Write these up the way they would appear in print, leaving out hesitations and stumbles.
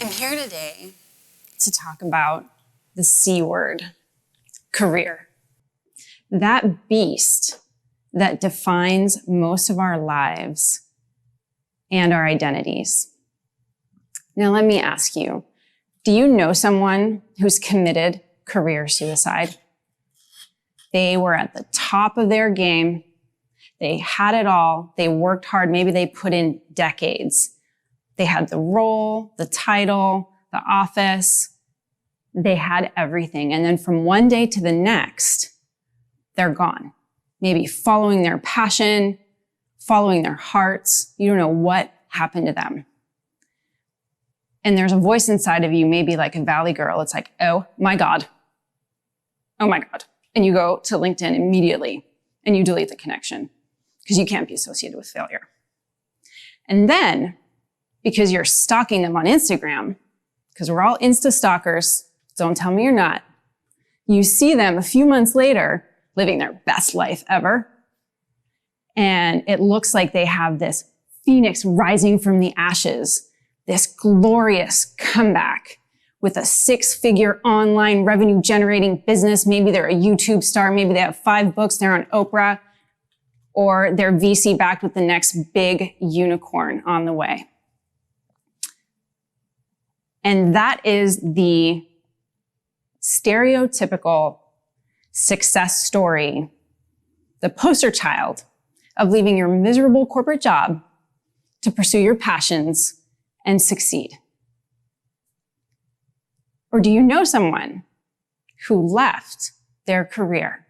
I'm here today to talk about the C word, career. That beast that defines most of our lives and our identities. Now, let me ask you, do you know someone who's committed career suicide? They were at the top of their game. They had it all. They worked hard. Maybe they put in decades. They had the role, the title, the office. They had everything. And then from one day to the next, they're gone. Maybe following their passion, following their hearts. You don't know what happened to them. And there's a voice inside of you, maybe like a valley girl. It's like, oh my God. Oh my God. And you go to LinkedIn immediately and you delete the connection because you can't be associated with failure. And then, because you're stalking them on Instagram, because we're all Insta stalkers, don't tell me you're not, you see them a few months later living their best life ever. And it looks like they have this phoenix rising from the ashes, this glorious comeback with a 6-figure online revenue generating business. Maybe they're a YouTube star. Maybe they have 5 books. They're on Oprah, or they're VC backed with the next big unicorn on the way. And that is the stereotypical success story, the poster child of leaving your miserable corporate job to pursue your passions and succeed. Or do you know someone who left their career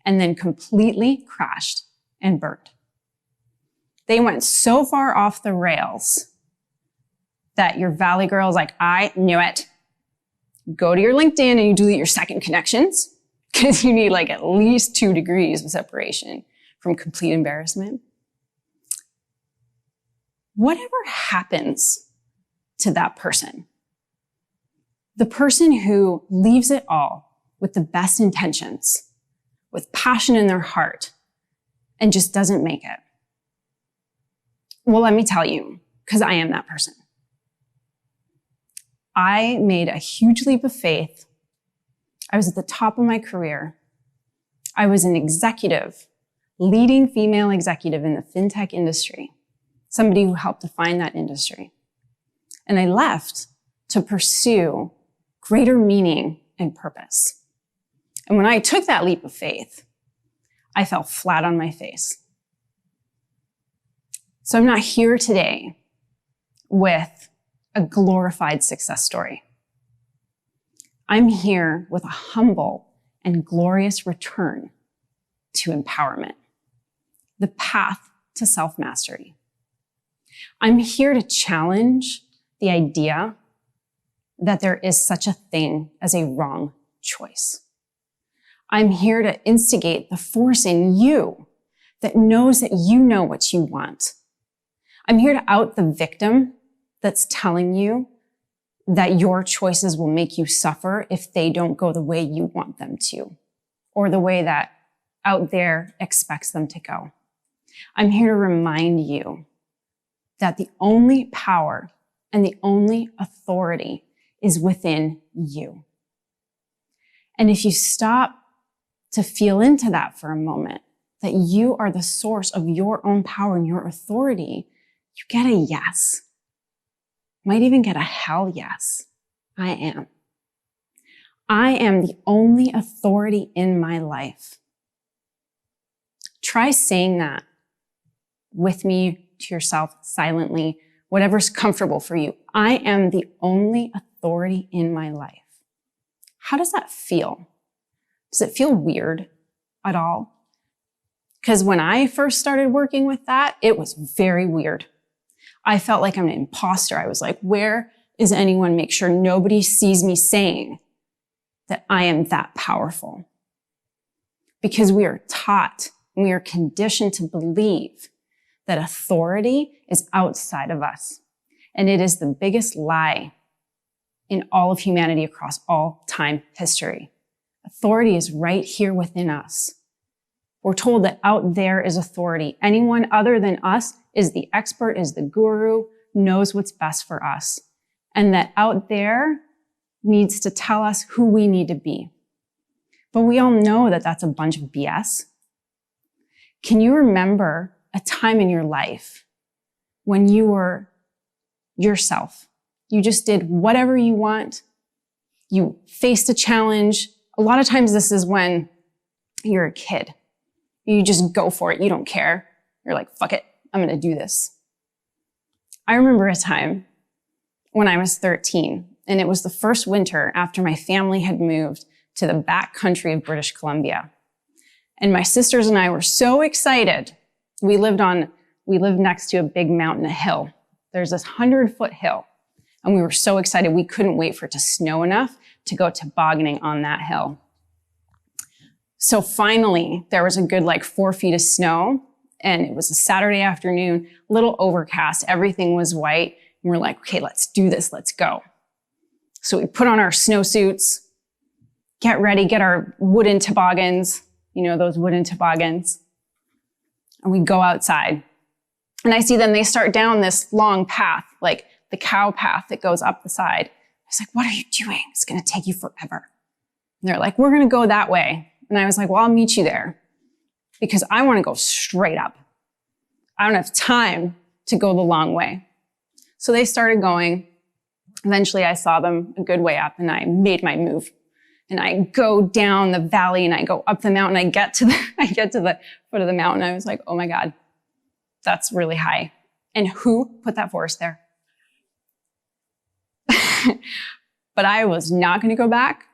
and then completely crashed and burned? They went so far off the rails that your valley girl is like, I knew it. Go to your LinkedIn and you delete your second connections because you need like at least 2 degrees of separation from complete embarrassment. Whatever happens to that person, the person who leaves it all with the best intentions, with passion in their heart, and just doesn't make it. Well, let me tell you, because I am that person. I made a huge leap of faith. I was at the top of my career. I was an executive, leading female executive in the fintech industry, somebody who helped define that industry. And I left to pursue greater meaning and purpose. And when I took that leap of faith, I fell flat on my face. So I'm not here today with a glorified success story. I'm here with a humble and glorious return to empowerment, the path to self-mastery. I'm here to challenge the idea that there is such a thing as a wrong choice. I'm here to instigate the force in you that knows that you know what you want. I'm here to out the victim that's telling you that your choices will make you suffer if they don't go the way you want them to, or the way that out there expects them to go. I'm here to remind you that the only power and the only authority is within you. And if you stop to feel into that for a moment, that you are the source of your own power and your authority, you get a yes. Might even get a hell yes. I am. I am the only authority in my life. Try saying that with me to yourself silently, whatever's comfortable for you. I am the only authority in my life. How does that feel? Does it feel weird at all? Because when I first started working with that, it was very weird. I felt like I'm an imposter. I was like, where is anyone? Make sure nobody sees me saying that I am that powerful. Because we are taught, and we are conditioned to believe that authority is outside of us. And it is the biggest lie in all of humanity across all time history. Authority is right here within us. We're told that out there is authority. Anyone other than us is the expert, is the guru, knows what's best for us. and that out there needs to tell us who we need to be. But we all know that that's a bunch of BS. Can you remember a time in your life when you were yourself? You just did whatever you want. You faced a challenge. A lot of times this is when you're a kid. You just go for it. You don't care. You're like, fuck it. I'm going to do this. I remember a time when I was 13, and it was the first winter after my family had moved to the back country of British Columbia. And my sisters and I were so excited. We lived next to a big mountain, a hill. There's this 100-foot hill. And we were so excited. We couldn't wait for it to snow enough to go tobogganing on that hill. So finally, there was a good 4 feet of snow. And it was a Saturday afternoon, a little overcast. Everything was white. And we're like, okay, let's do this. Let's go. So we put on our snowsuits, get ready, get our wooden toboggans, those wooden toboggans. And we go outside. And I see them, they start down this long path, like the cow path that goes up the side. I was like, what are you doing? It's going to take you forever. And they're like, we're going to go that way. And I was like, well, I'll meet you there because I want to go straight up. I don't have time to go the long way. So they started going. Eventually I saw them a good way up and I made my move. And I go down the valley and I go up the mountain. I get to the foot of the mountain. I was like, oh my God, that's really high. And who put that forest there? But I was not going to go back.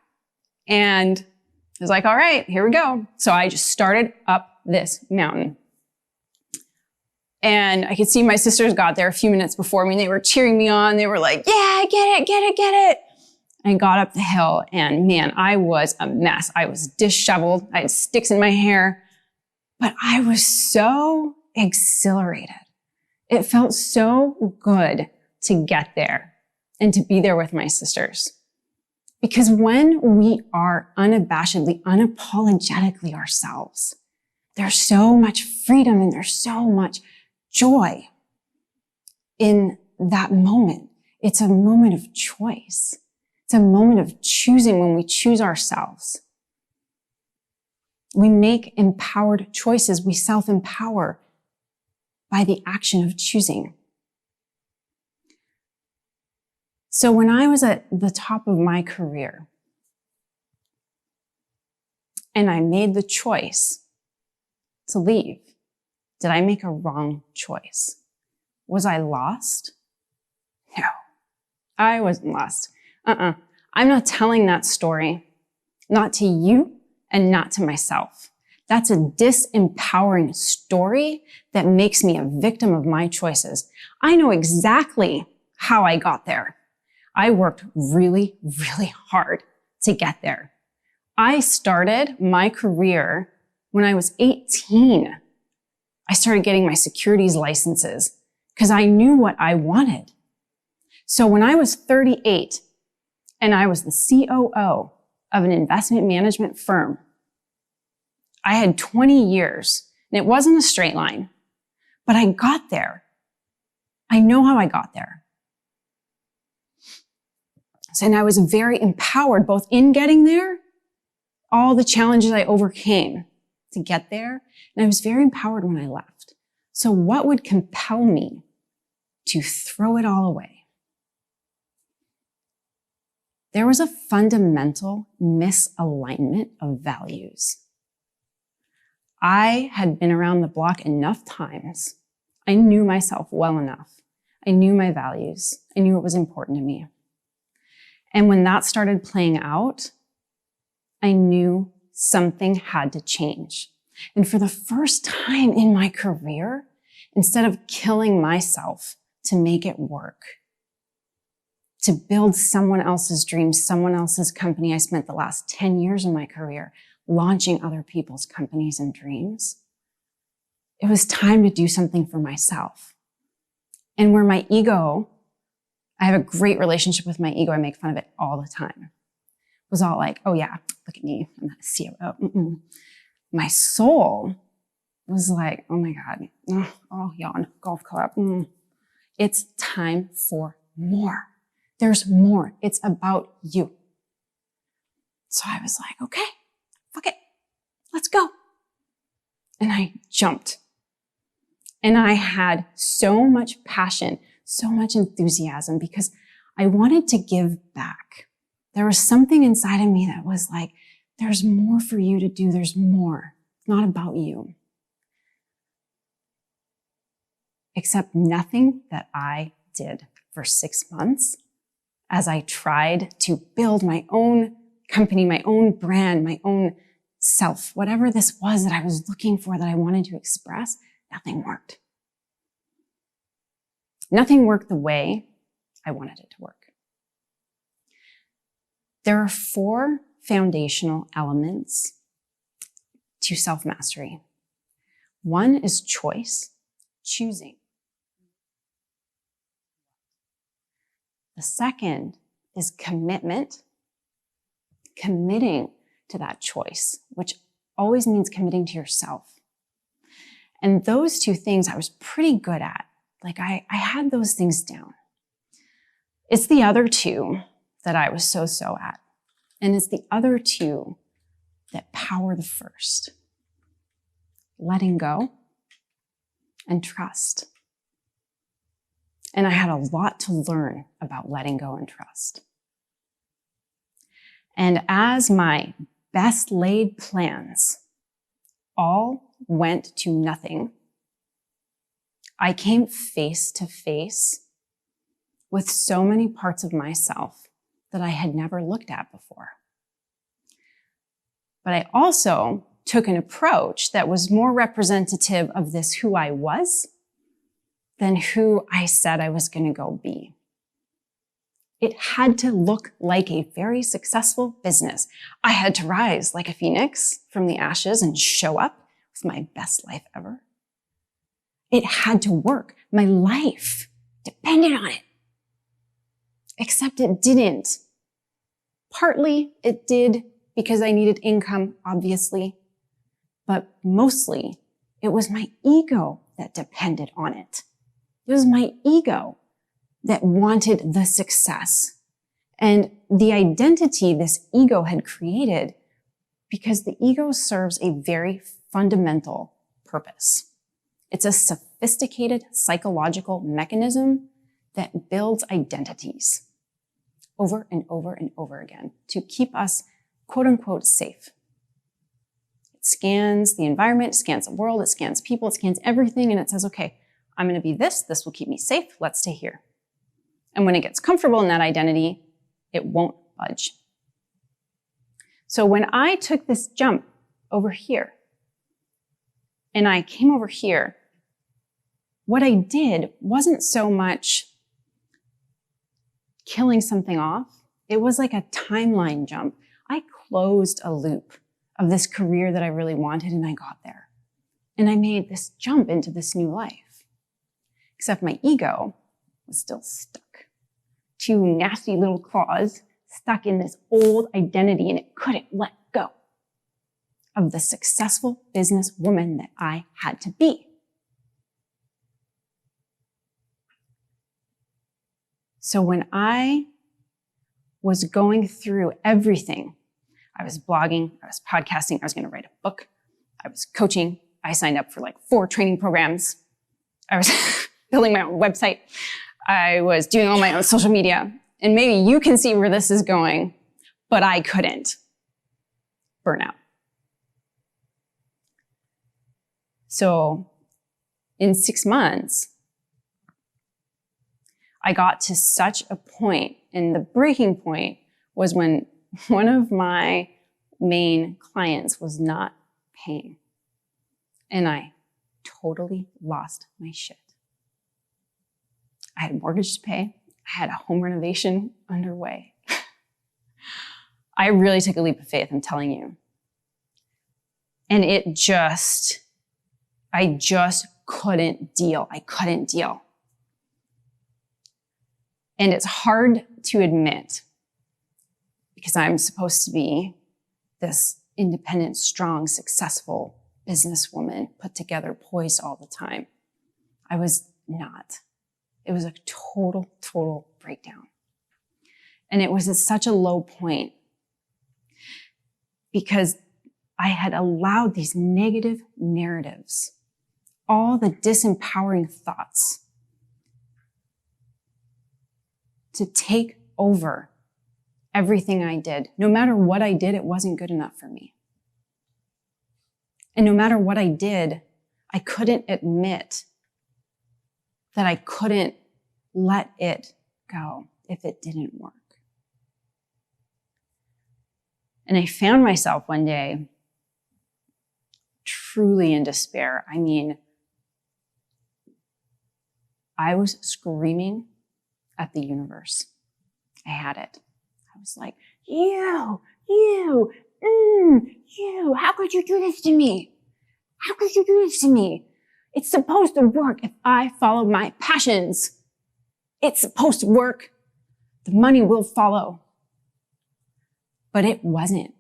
And I was like, all right, here we go. So I just started up this mountain. And I could see my sisters got there a few minutes before me and they were cheering me on. They were like, yeah, get it, get it, get it. I got up the hill and man, I was a mess. I was disheveled. I had sticks in my hair, but I was so exhilarated. It felt so good to get there and to be there with my sisters. Because when we are unabashedly, unapologetically ourselves, there's so much freedom and there's so much joy in that moment. It's a moment of choice. It's a moment of choosing when we choose ourselves. We make empowered choices. We self-empower by the action of choosing. So when I was at the top of my career and I made the choice to leave, did I make a wrong choice? Was I lost? No, I wasn't lost. I'm not telling that story, not to you and not to myself. That's a disempowering story that makes me a victim of my choices. I know exactly how I got there. I worked really, really hard to get there. I started my career when I was 18. I started getting my securities licenses because I knew what I wanted. So when I was 38, and I was the COO of an investment management firm, I had 20 years, and it wasn't a straight line, but I got there. I know how I got there. And I was very empowered, both in getting there, all the challenges I overcame to get there, and I was very empowered when I left. So what would compel me to throw it all away? There was a fundamental misalignment of values. I had been around the block enough times. I knew myself well enough. I knew my values. I knew what was important to me. And when that started playing out, I knew something had to change. And for the first time in my career, instead of killing myself to make it work, to build someone else's dreams, someone else's company. I spent the last 10 years of my career launching other people's companies and dreams. It was time to do something for myself. And where my ego, I have a great relationship with my ego. I make fun of it all the time. It was all like, oh yeah, look at me. I'm not a COO. My soul was like, oh my God. Oh, yawn, golf club. It's time for more. There's more. It's about you. So I was like, okay, fuck it. Let's go. And I jumped. And I had so much passion, so much enthusiasm because I wanted to give back. There was something inside of me that was like, there's more for you to do. There's more. It's not about you. Except nothing that I did for 6 months as I tried to build my own company, my own brand, my own self, whatever this was that I was looking for, that I wanted to express, nothing worked. Nothing worked the way I wanted it to work. There are 4 foundational elements to self-mastery. 1 is choice, choosing. The 2nd is commitment, committing to that choice, which always means committing to yourself. And those 2 things I was pretty good at. Like I had those things down. It's the other 2 that I was so at. And it's the other 2 that power the first. Letting go and trust. And I had a lot to learn about letting go and trust. And as my best laid plans all went to nothing, I came face to face with so many parts of myself that I had never looked at before. But I also took an approach that was more representative of this who I was than who I said I was going to go be. It had to look like a very successful business. I had to rise like a phoenix from the ashes and show up with my best life ever. It had to work. My life depended on it. Except it didn't. Partly it did because I needed income, obviously. But mostly it was my ego that depended on it. It was my ego that wanted the success and the identity this ego had created, because the ego serves a very fundamental purpose. It's a sophisticated psychological mechanism that builds identities over and over and over again to keep us, quote unquote, safe. It scans the environment, it scans the world, it scans people, it scans everything, and it says, okay, I'm going to be this will keep me safe, let's stay here. And when it gets comfortable in that identity, it won't budge. So when I took this jump over here, and I came over here, what I did wasn't so much killing something off. It was like a timeline jump. I closed a loop of this career that I really wanted, and I got there. And I made this jump into this new life. Except my ego was still stuck. 2 nasty little claws stuck in this old identity, and it couldn't let go of the successful businesswoman that I had to be. So when I was going through everything, I was blogging, I was podcasting, I was going to write a book, I was coaching, I signed up for like 4 training programs, I was building my own website, I was doing all my own social media, and maybe you can see where this is going, but I couldn't. Burnout. So in 6 months, I got to such a point, and the breaking point was when one of my main clients was not paying. And I totally lost my shit. I had a mortgage to pay. I had a home renovation underway. I really took a leap of faith, I'm telling you. And I just couldn't deal. I couldn't deal. And it's hard to admit, because I'm supposed to be this independent, strong, successful businesswoman, put together, poised all the time. I was not. It was a total breakdown. And it was at such a low point because I had allowed these negative narratives, all the disempowering thoughts, to take over everything I did. No matter what I did, it wasn't good enough for me. And no matter what I did, I couldn't admit that I couldn't let it go if it didn't work. And I found myself one day truly in despair. I mean, I was screaming at the universe. I had it. I was like, you, how could you do this to me? How could you do this to me? It's supposed to work if I follow my passions. It's supposed to work. The money will follow. But it wasn't.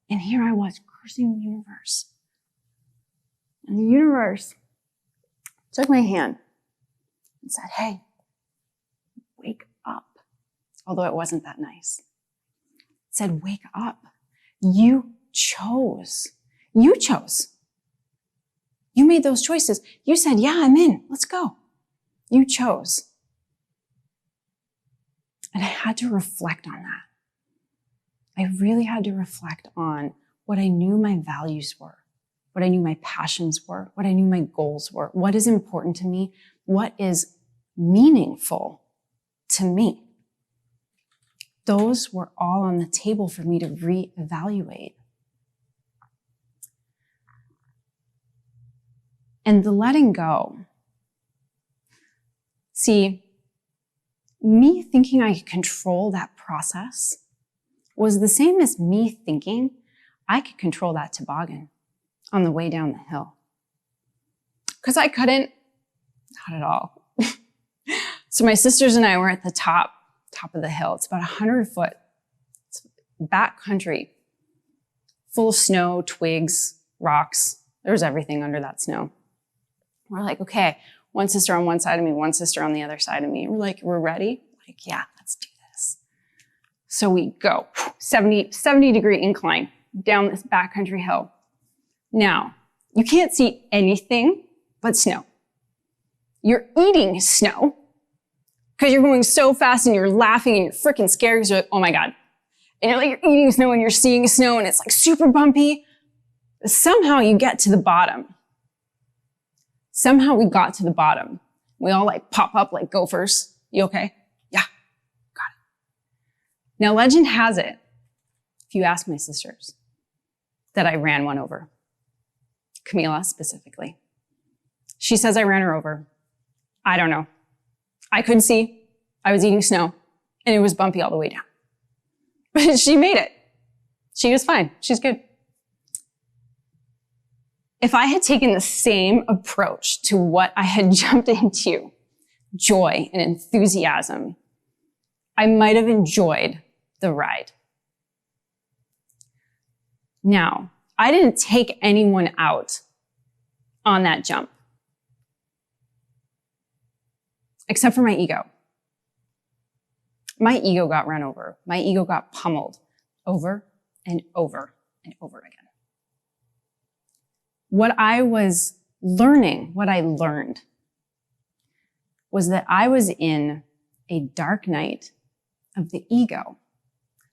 And here I was cursing the universe. And the universe took my hand and said, hey, wake up. Although it wasn't that nice. It said, wake up. You chose. You chose. You made those choices. You said, yeah, I'm in. Let's go. You chose. And I had to reflect on that. I really had to reflect on what I knew my values were, what I knew my passions were, what I knew my goals were, what is important to me, what is meaningful to me. Those were all on the table for me to reevaluate. And the letting go. See, me thinking I could control that process was the same as me thinking I could control that toboggan on the way down the hill. Because I couldn't, not at all. So my sisters and I were at the top of the hill. It's about 100 foot. It's back country, full of snow, twigs, rocks. There was everything under that snow. We're like, okay, one sister on one side of me, one sister on the other side of me. We're like, we're ready? Like, yeah, let's do this. So we go 70 degree incline down this backcountry hill. Now, you can't see anything but snow. You're eating snow because you're going so fast and you're laughing and you're freaking scared because you're like, oh my God. And you're like, you're eating snow and you're seeing snow and it's like super bumpy. Somehow you get to the bottom. Somehow we got to the bottom. We all like pop up like gophers. You okay? Yeah, got it. Now legend has it, if you ask my sisters, that I ran one over. Camila specifically. She says I ran her over. I don't know. I couldn't see. I was eating snow and it was bumpy all the way down. But she made it. She was fine. She's good. If I had taken the same approach to what I had jumped into, joy and enthusiasm, I might have enjoyed the ride. Now, I didn't take anyone out on that jump, except for my ego. My ego got run over. My ego got pummeled over and over and over again. What I was learning, what I learned, was that I was in a dark night of the ego,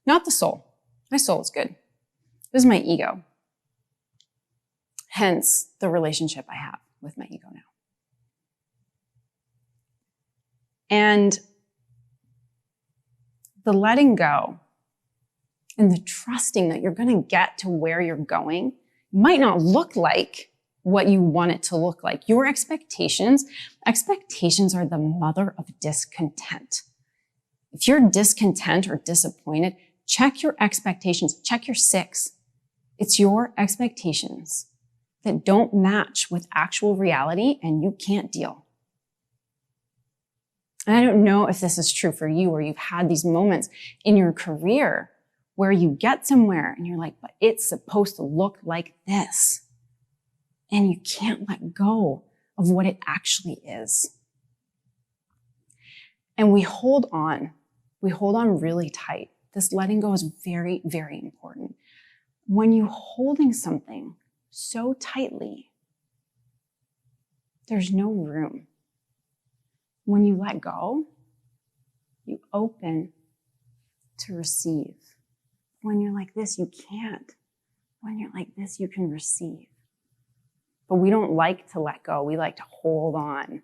not the soul. My soul is good. It was my ego. Hence the relationship I have with my ego now. And the letting go and the trusting that you're going to get to where you're going might not look like what you want it to look like. Your expectations are the mother of discontent. If you're discontent or disappointed, check your expectations, check your 6. It's your expectations that don't match with actual reality and you can't deal. And I don't know if this is true for you or you've had these moments in your career where you get somewhere and you're like, but it's supposed to look like this. And you can't let go of what it actually is. And we hold on We hold on really tight. This letting go is very, very important. When you're holding something so tightly, there's no room. When you let go, you open to receive. When you're like this, you can't. When you're like this, you can receive. But we don't like to let go. We like to hold on.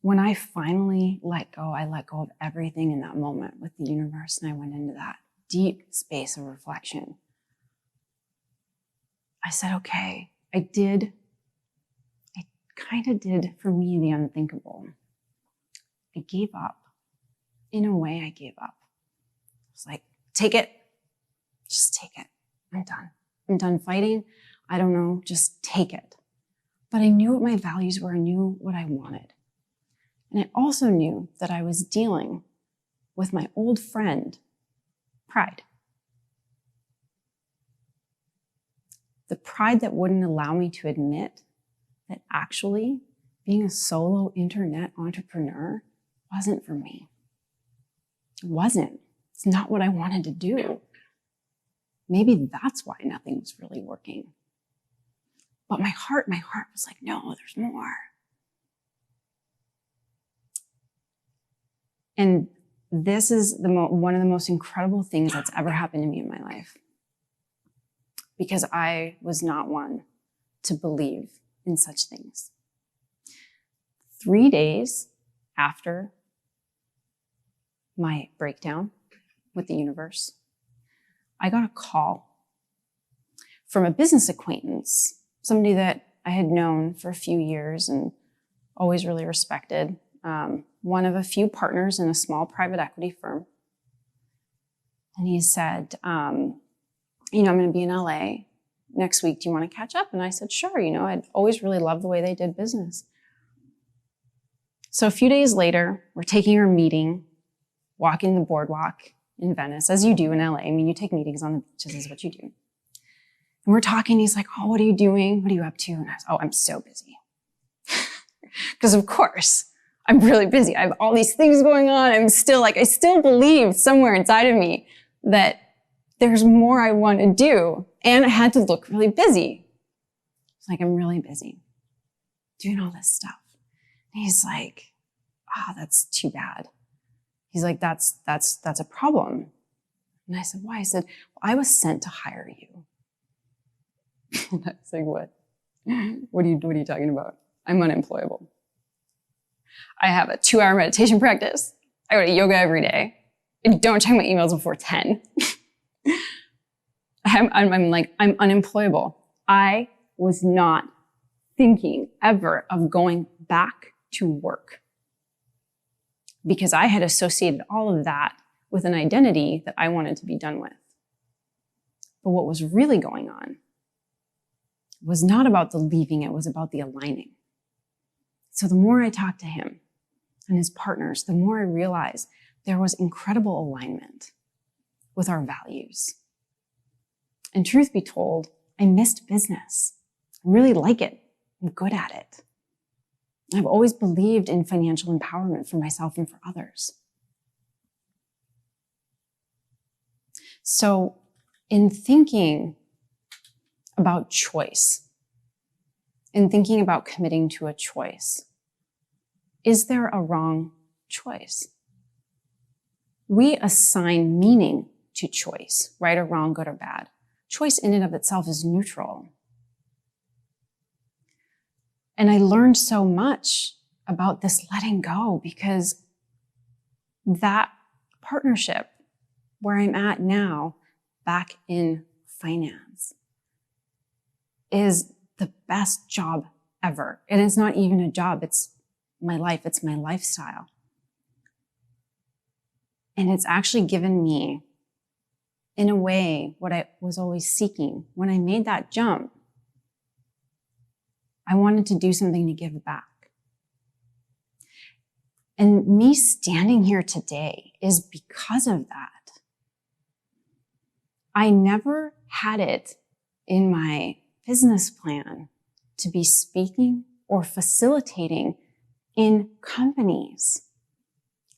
When I finally let go, I let go of everything in that moment with the universe, and I went into that deep space of reflection. I said, okay, I kind of did for me the unthinkable. I gave up. In a way, I gave up. I was like, take it. Just take it. I'm done. I'm done fighting. I don't know. Just take it. But I knew what my values were. I knew what I wanted. And I also knew that I was dealing with my old friend, pride. The pride that wouldn't allow me to admit that actually being a solo internet entrepreneur wasn't for me. It wasn't. It's not what I wanted to do. Maybe that's why nothing was really working. But my heart was like, no, there's more. And this is one of the most incredible things that's ever happened to me in my life. Because I was not one to believe in such things. 3 days after my breakdown with the universe, I got a call from a business acquaintance, somebody that I had known for a few years and always really respected, one of a few partners in a small private equity firm. And he said, I'm going to be in LA next week. Do you want to catch up? And I said, sure. I'd always really loved the way they did business. So a few days later, we're taking our meeting, walking the boardwalk in Venice, as you do in LA. I mean, you take meetings on the beaches is what you do. And we're talking. He's like, oh, what are you doing? What are you up to? And I was, oh, I'm so busy. Because of course, I'm really busy. I have all these things going on. I still believe somewhere inside of me that there's more I want to do. And I had to look really busy. It's like, I'm really busy doing all this stuff. And he's like, that's too bad. He's like, that's a problem. And I said, why? I said, well, I was sent to hire you. And I was like, what? What are you talking about? I'm unemployable. I have a 2-hour meditation practice. I go to yoga every day. I don't check my emails before 10. I'm unemployable. I was not thinking ever of going back to work because I had associated all of that with an identity that I wanted to be done with. But what was really going on was not about the leaving, it was about the aligning. So the more I talked to him and his partners, the more I realized there was incredible alignment with our values. And truth be told, I missed business. I really like it. I'm good at it. I've always believed in financial empowerment for myself and for others. So in thinking about choice, in thinking about committing to a choice, is there a wrong choice? We assign meaning to choice, right or wrong, good or bad. Choice in and of itself is neutral. And I learned so much about this letting go because that partnership where I'm at now, back in finance, is the best job ever. And it's not even a job, it's my life, it's my lifestyle. And it's actually given me, in a way, what I was always seeking. When I made that jump, I wanted to do something to give back. And me standing here today is because of that. I never had it in my business plan to be speaking or facilitating in companies.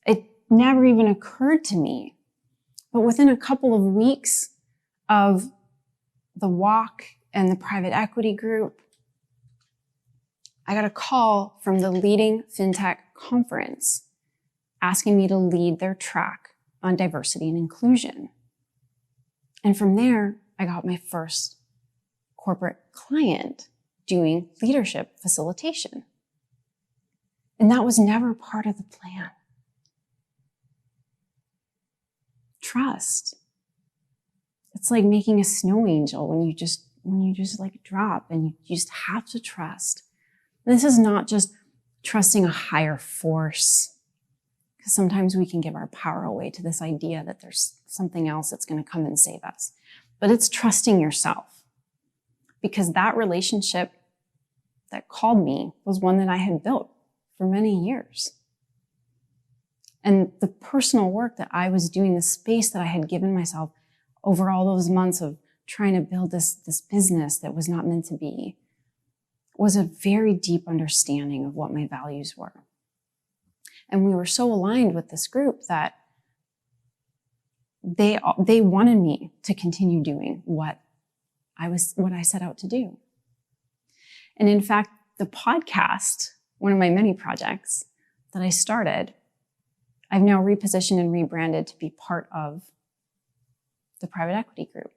It never even occurred to me. But within a couple of weeks of the walk and the private equity group, I got a call from the leading fintech conference asking me to lead their track on diversity and inclusion. And from there, I got my first corporate client doing leadership facilitation. And that was never part of the plan. Trust. It's like making a snow angel when you just like drop, and you just have to trust. And this is not just trusting a higher force, because sometimes we can give our power away to this idea that there's something else that's going to come and save us. But it's trusting yourself, because that relationship that called me was one that I had built for many years. And the personal work that I was doing, the space that I had given myself over all those months of trying to build this business that was not meant to be, was a very deep understanding of what my values were. And we were so aligned with this group that they wanted me to continue doing what I set out to do. And in fact, the podcast, one of my many projects that I started, I've now repositioned and rebranded to be part of the private equity group.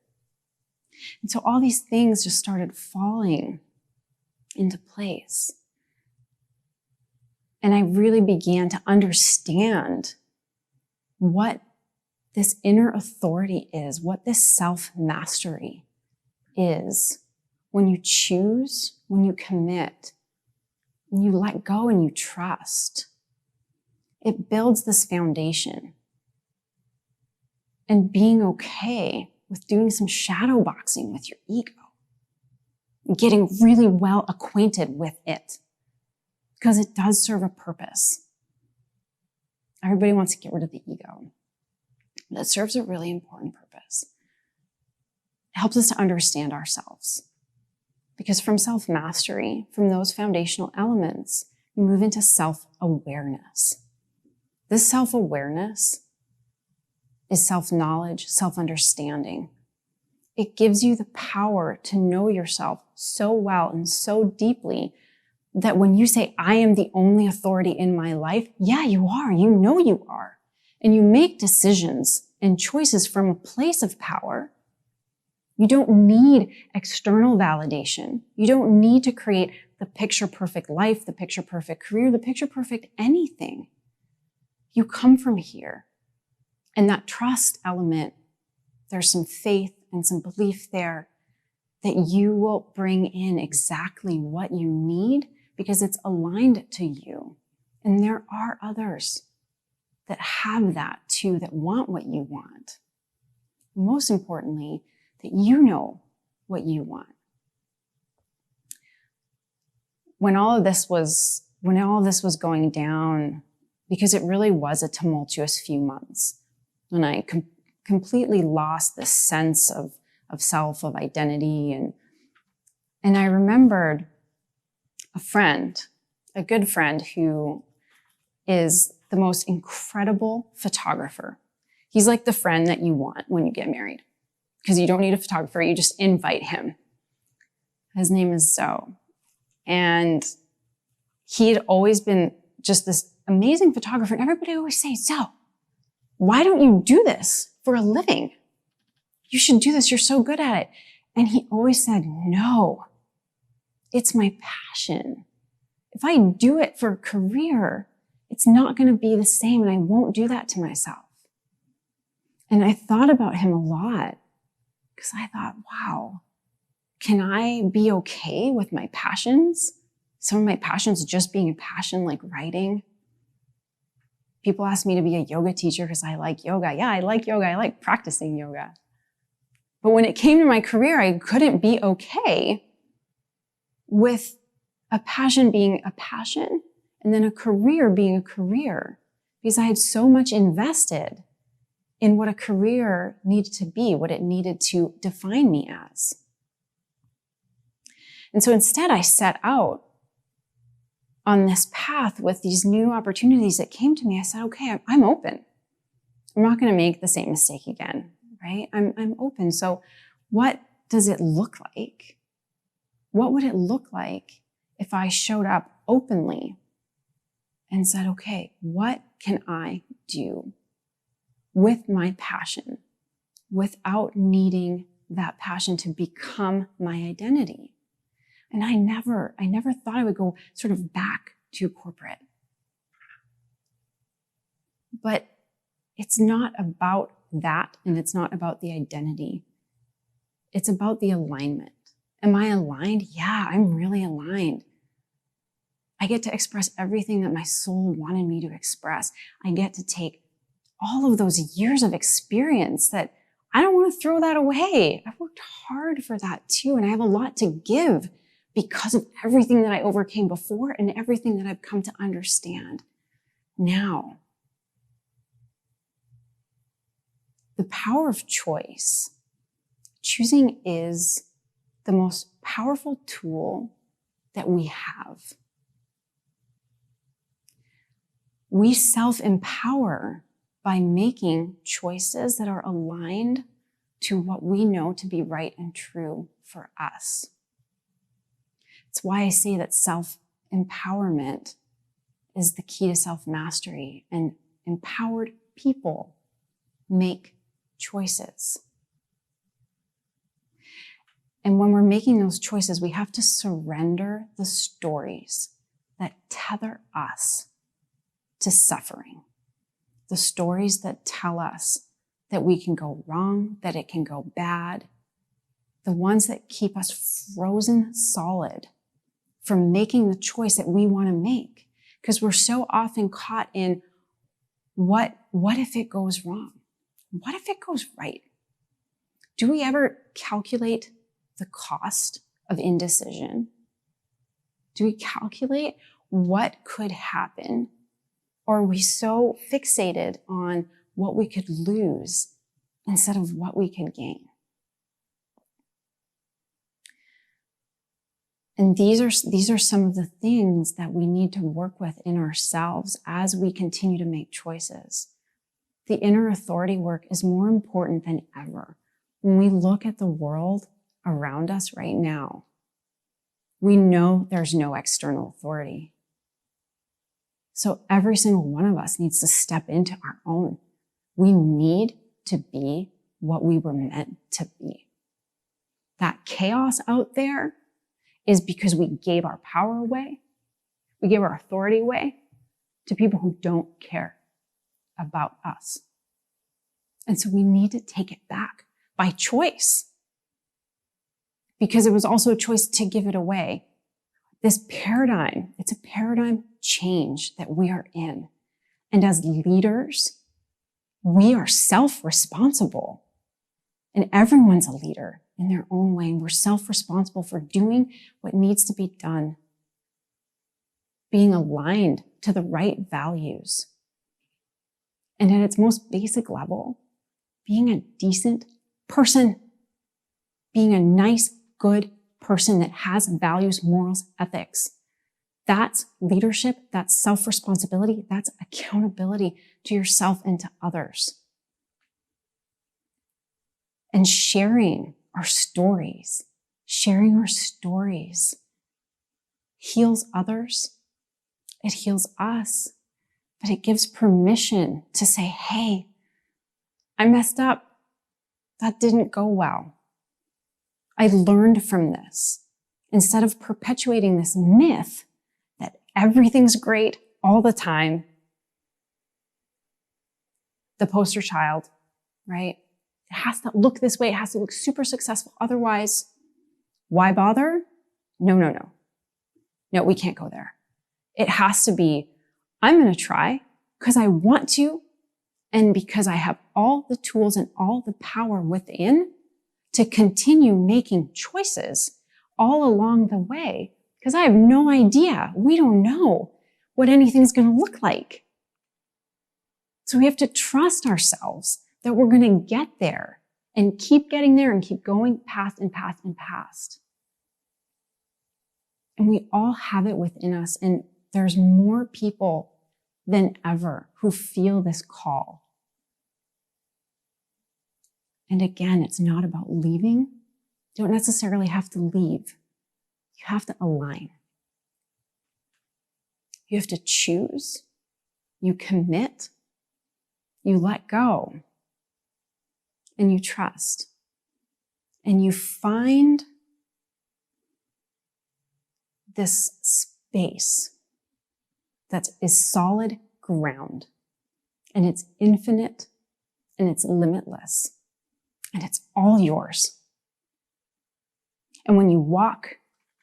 And so all these things just started falling into place. And I really began to understand what this inner authority is, what this self-mastery is. When you choose, when you commit, when you let go and you trust, it builds this foundation. And being okay with doing some shadow boxing with your ego, getting really well acquainted with it, because it does serve a purpose. Everybody wants to get rid of the ego, but it serves a really important purpose. It helps us to understand ourselves, because from self-mastery, from those foundational elements, we move into self-awareness. This self-awareness is self-knowledge, self-understanding. It gives you the power to know yourself so well and so deeply that when you say, I am the only authority in my life, yeah, you are. You know you are. And you make decisions and choices from a place of power. You don't need external validation. You don't need to create the picture-perfect life, the picture-perfect career, the picture-perfect anything. You come from here. And that trust element, there's some faith and some belief there that you will bring in exactly what you need because it's aligned to you. And there are others that have that too, that want what you want. Most importantly, that you know what you want. When all of this was going down, because it really was a tumultuous few months, when I completely lost this sense of self, of identity. And I remembered a friend, a good friend who is the most incredible photographer. He's like the friend that you want when you get married, because you don't need a photographer, you just invite him. His name is Zoe. And he had always been just this amazing photographer. And everybody always say, Zoe, why don't you do this for a living? You should do this. You're so good at it. And he always said, no, it's my passion. If I do it for a career, it's not going to be the same, and I won't do that to myself. And I thought about him a lot because I thought, wow, can I be okay with my passions? Some of my passions just being a passion, like writing. People ask me to be a yoga teacher because I like yoga. Yeah, I like yoga. I like practicing yoga. But when it came to my career, I couldn't be okay with a passion being a passion and then a career being a career, because I had so much invested in what a career needed to be, what it needed to define me as. And so instead, I set out on this path with these new opportunities that came to me, I said, okay, I'm open. I'm not going to make the same mistake again, right? I'm open. So what does it look like? What would it look like if I showed up openly and said, okay, what can I do with my passion without needing that passion to become my identity? And I never thought I would go sort of back to corporate. But it's not about that, and it's not about the identity. It's about the alignment. Am I aligned? Yeah, I'm really aligned. I get to express everything that my soul wanted me to express. I get to take all of those years of experience that I don't want to throw that away. I've worked hard for that too, and I have a lot to give because of everything that I overcame before and everything that I've come to understand now. The power of choice. Choosing is the most powerful tool that we have. We self-empower by making choices that are aligned to what we know to be right and true for us. It's why I say that self-empowerment is the key to self-mastery, and empowered people make choices. And when we're making those choices, we have to surrender the stories that tether us to suffering. The stories that tell us that we can go wrong, that it can go bad. The ones that keep us frozen solid from making the choice that we want to make. Because we're so often caught in what if it goes wrong? What if it goes right? Do we ever calculate the cost of indecision? Do we calculate what could happen? Or are we so fixated on what we could lose instead of what we could gain? And these are some of the things that we need to work with in ourselves as we continue to make choices. The inner authority work is more important than ever. When we look at the world around us right now, we know there's no external authority. So every single one of us needs to step into our own. We need to be what we were meant to be. That chaos out there is because we gave our power away. We gave our authority away to people who don't care about us. And so we need to take it back by choice, because it was also a choice to give it away. This paradigm, it's a paradigm change that we are in. And as leaders, we are self-responsible. And everyone's a leader in their own way. And we're self-responsible for doing what needs to be done. Being aligned to the right values. And at its most basic level, being a decent person. Being a nice, good person that has values, morals, ethics. That's leadership, that's self-responsibility, that's accountability to yourself and to others. And sharing our stories heals others, it heals us, but it gives permission to say, hey, I messed up. That didn't go well. I learned from this. Instead of perpetuating this myth that everything's great all the time, the poster child, right? It has to look this way. It has to look super successful. Otherwise, why bother? No, we can't go there. It has to be, I'm going to try because I want to, and because I have all the tools and all the power within to continue making choices all along the way, because I have no idea. We don't know what anything's going to look like. So we have to trust ourselves that we're going to get there and keep getting there and keep going past and past and past. And we all have it within us. And there's more people than ever who feel this call. And again, it's not about leaving. You don't necessarily have to leave. You have to align. You have to choose. You commit. You let go. And you trust. And you find this space that is solid ground. And it's infinite and it's limitless. And it's all yours. And when you walk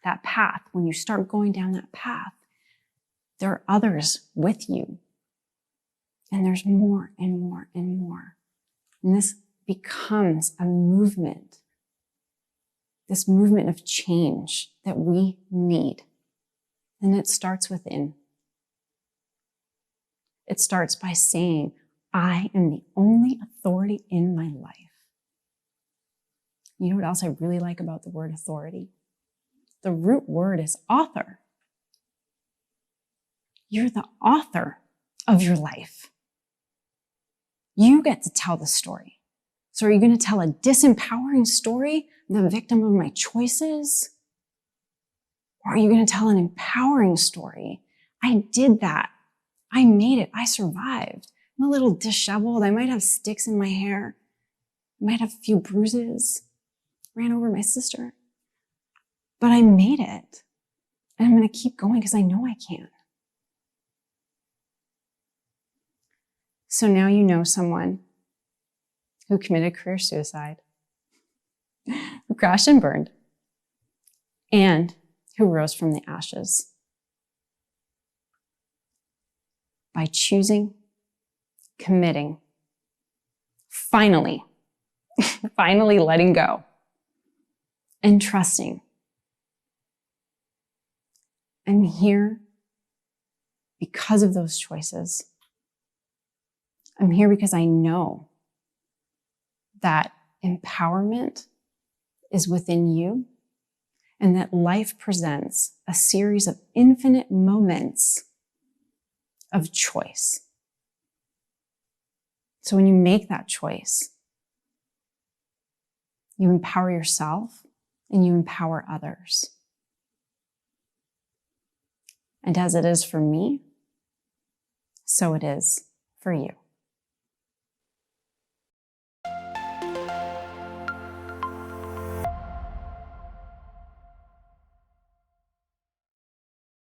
that path, when you start going down that path, there are others with you. And there's more and more and more. And this becomes a movement. This movement of change that we need. And it starts within. It starts by saying, I am the only authority in my life. You know what else I really like about the word authority? The root word is author. You're the author of your life. You get to tell the story. So are you going to tell a disempowering story, the victim of my choices? Or are you going to tell an empowering story? I did that. I made it. I survived. I'm a little disheveled. I might have sticks in my hair. I might have a few bruises. Ran over my sister. But I made it. And I'm going to keep going because I know I can. So now you know someone who committed career suicide, who crashed and burned, and who rose from the ashes. By choosing, committing, finally letting go, and trusting. I'm here because of those choices. I'm here because I know that empowerment is within you and that life presents a series of infinite moments of choice. So when you make that choice, you empower yourself and you empower others. And as it is for me, so it is for you.